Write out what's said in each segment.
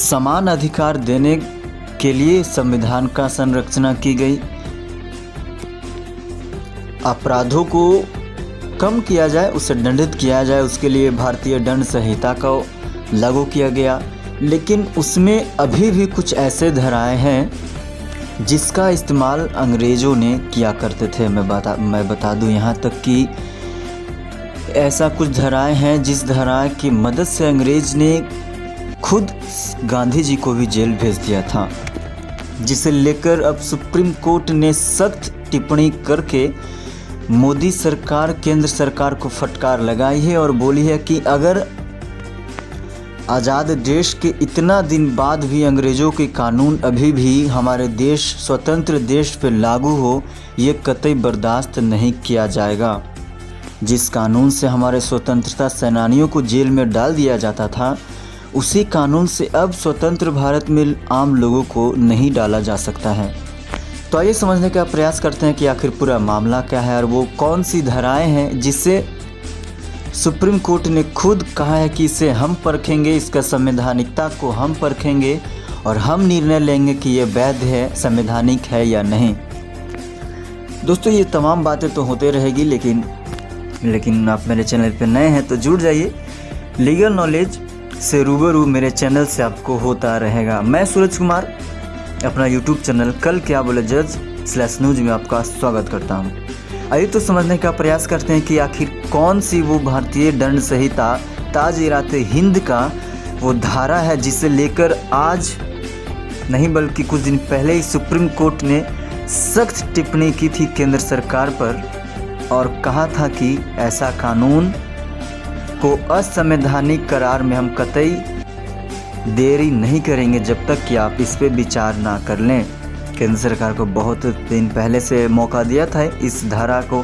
समान अधिकार देने के लिए संविधान का संरचना की गई। अपराधों को कम किया जाए, उसे दंडित किया जाए, उसके लिए भारतीय दंड संहिता को लागू किया गया। लेकिन उसमें अभी भी कुछ ऐसे धाराएं हैं जिसका इस्तेमाल अंग्रेज़ों ने किया करते थे। मैं बता दूं यहाँ तक कि ऐसा कुछ धाराएं हैं जिस धारा की मदद से अंग्रेज़ ने खुद गांधी जी को भी जेल भेज दिया था, जिसे लेकर अब सुप्रीम कोर्ट ने सख्त टिप्पणी करके मोदी सरकार, केंद्र सरकार को फटकार लगाई है और बोली है कि अगर आज़ाद देश के इतना दिन बाद भी अंग्रेज़ों के कानून अभी भी हमारे देश, स्वतंत्र देश पर लागू हो, ये कतई बर्दाश्त नहीं किया जाएगा। जिस कानून से हमारे स्वतंत्रता सेनानियों को जेल में डाल दिया जाता था, उसी कानून से अब स्वतंत्र भारत में आम लोगों को नहीं डाला जा सकता है। तो आइए समझने का प्रयास करते हैं कि आखिर पूरा मामला क्या है और वो कौन सी धाराएं हैं जिससे सुप्रीम कोर्ट ने खुद कहा है कि इसे हम परखेंगे, इसका संवैधानिकता को हम परखेंगे और हम निर्णय लेंगे कि ये वैध है, संवैधानिक है या नहीं। दोस्तों, ये तमाम बातें तो होते रहेगी, लेकिन आप मेरे चैनल पर नए हैं तो जुड़ जाइए। लीगल नॉलेज से रूबरू मेरे चैनल से आपको होता रहेगा। मैं सूरज कुमार अपना यूट्यूब चैनल कल क्या बोले जज/न्यूज में आपका स्वागत करता हूं। आइए तो समझने का प्रयास करते हैं कि आखिर कौन सी वो भारतीय दंड संहिता ताज-ए-हिंद का वो धारा है जिसे लेकर आज नहीं बल्कि कुछ दिन पहले ही सुप्रीम कोर्ट ने सख्त टिप्पणी की थी केंद्र सरकार पर और कहा था कि ऐसा कानून को असंवैधानिक करार में हम कतई देरी नहीं करेंगे जब तक कि आप इस पे विचार ना कर लें। केंद्र सरकार को बहुत दिन पहले से मौका दिया था इस धारा को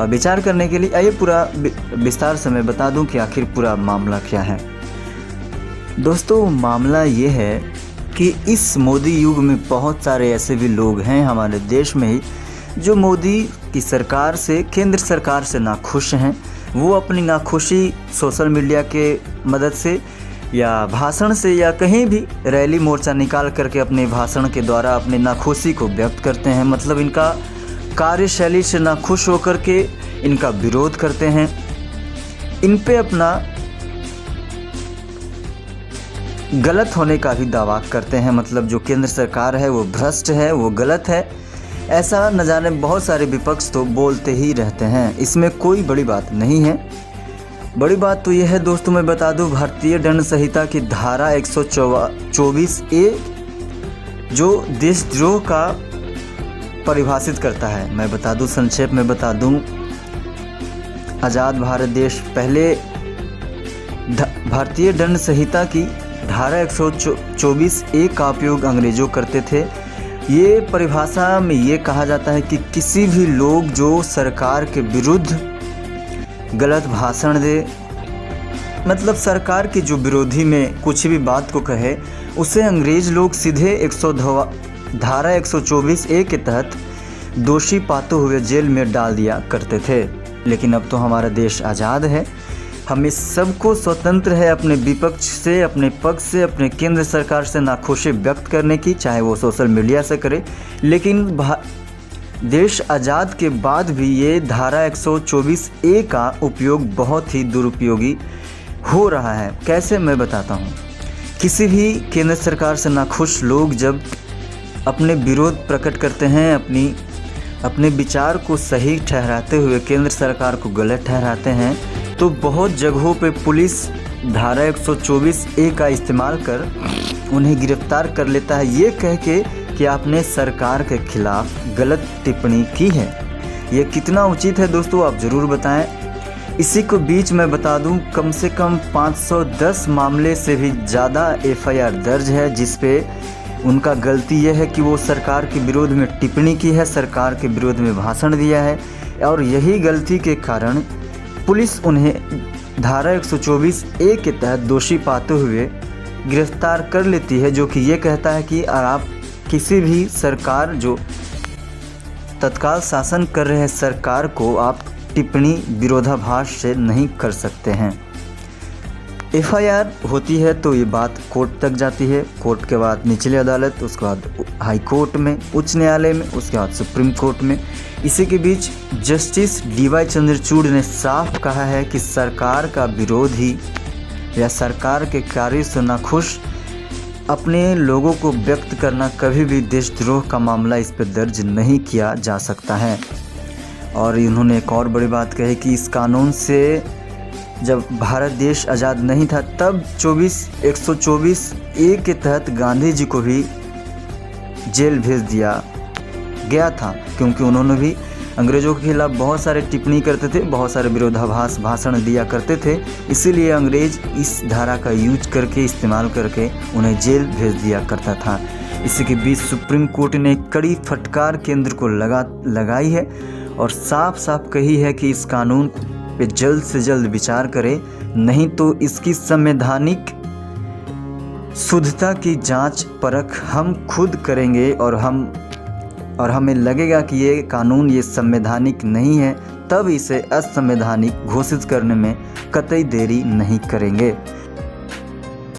विचार करने के लिए। आइए पूरा विस्तार से मैं बता दूं कि आखिर पूरा मामला क्या है। दोस्तों, मामला ये है कि इस मोदी युग में बहुत सारे ऐसे भी लोग हैं हमारे देश में ही जो मोदी की सरकार से, केंद्र सरकार से नाखुश हैं। वो अपनी नाखुशी सोशल मीडिया के मदद से या भाषण से या कहीं भी रैली मोर्चा निकाल करके अपने भाषण के द्वारा अपने नाखुशी को व्यक्त करते हैं। मतलब इनका कार्यशैली से नाखुश होकर के इनका विरोध करते हैं, इन पे अपना गलत होने का भी दावा करते हैं। मतलब जो केंद्र सरकार है वो भ्रष्ट है, वो गलत है, ऐसा न जाने बहुत सारे विपक्ष तो बोलते ही रहते हैं। इसमें कोई बड़ी बात नहीं है। बड़ी बात तो यह है दोस्तों, मैं बता दूं, भारतीय दंड संहिता की धारा 124A जो देशद्रोह का परिभाषित करता है। मैं बता दूं, संक्षेप में बता दूं, आज़ाद भारत देश पहले भारतीय दंड संहिता की धारा 124A का उपयोग अंग्रेज़ों करते थे। ये परिभाषा में ये कहा जाता है कि किसी भी लोग जो सरकार के विरुद्ध गलत भाषण दे, मतलब सरकार के जो विरोधी में कुछ भी बात को कहे, उसे अंग्रेज़ लोग सीधे धारा 124A के तहत दोषी पाते हुए जेल में डाल दिया करते थे। लेकिन अब तो हमारा देश आज़ाद है, हम इस सबको स्वतंत्र है अपने विपक्ष से, अपने पक्ष से, अपने केंद्र सरकार से नाखुशी व्यक्त करने की, चाहे वो सोशल मीडिया से करे। लेकिन देश आज़ाद के बाद भी ये धारा 124A का उपयोग बहुत ही दुरुपयोगी हो रहा है। कैसे, मैं बताता हूँ। किसी भी केंद्र सरकार से नाखुश लोग जब अपने विरोध प्रकट करते हैं, अपने विचार को सही ठहराते हुए केंद्र सरकार को गलत ठहराते हैं, तो बहुत जगहों पे पुलिस धारा 124A का इस्तेमाल कर उन्हें गिरफ्तार कर लेता है, ये कह के कि आपने सरकार के खिलाफ गलत टिप्पणी की है। ये कितना उचित है दोस्तों, आप ज़रूर बताएं। इसी को बीच में बता दूं, कम से कम 510 मामले से भी ज़्यादा FIR दर्ज है जिस पे उनका गलती यह है कि वो सरकार के विरोध में टिप्पणी की है, सरकार के विरोध में भाषण दिया है, और यही गलती के कारण पुलिस उन्हें धारा 124A के तहत दोषी पाते हुए गिरफ्तार कर लेती है, जो कि ये कहता है कि आप किसी भी सरकार जो तत्काल शासन कर रहे हैं सरकार को आप टिप्पणी विरोधाभास से नहीं कर सकते हैं। एफआईआर होती है तो ये बात कोर्ट तक जाती है, कोर्ट के बाद निचली अदालत, उसके बाद हाई कोर्ट में, उच्च न्यायालय में, उसके बाद सुप्रीम कोर्ट में। इसी के बीच जस्टिस डीवाई चंद्रचूड़ ने साफ कहा है कि सरकार का विरोधी या सरकार के कार्य से नाखुश अपने लोगों को व्यक्त करना कभी भी देशद्रोह का मामला इस पर दर्ज नहीं किया जा सकता है। और इन्होंने एक और बड़ी बात कही कि इस कानून से जब भारत देश आज़ाद नहीं था तब 124A के तहत गांधी जी को भी जेल भेज दिया गया था, क्योंकि उन्होंने भी अंग्रेज़ों के खिलाफ बहुत सारे टिप्पणी करते थे, बहुत सारे विरोधाभास भाषण दिया करते थे। इसीलिए अंग्रेज़ इस धारा का यूज करके, इस्तेमाल करके उन्हें जेल भेज दिया करता था। इसी के बीच सुप्रीम कोर्ट ने कड़ी फटकार केंद्र को लगाई है और साफ साफ कही है कि इस कानून पे जल्द से जल्द विचार करे, नहीं तो इसकी संवैधानिक शुद्धता की जांच परख हम खुद करेंगे और हमें लगेगा कि ये कानून ये संवैधानिक नहीं है, तब इसे असंवैधानिक घोषित करने में कतई देरी नहीं करेंगे।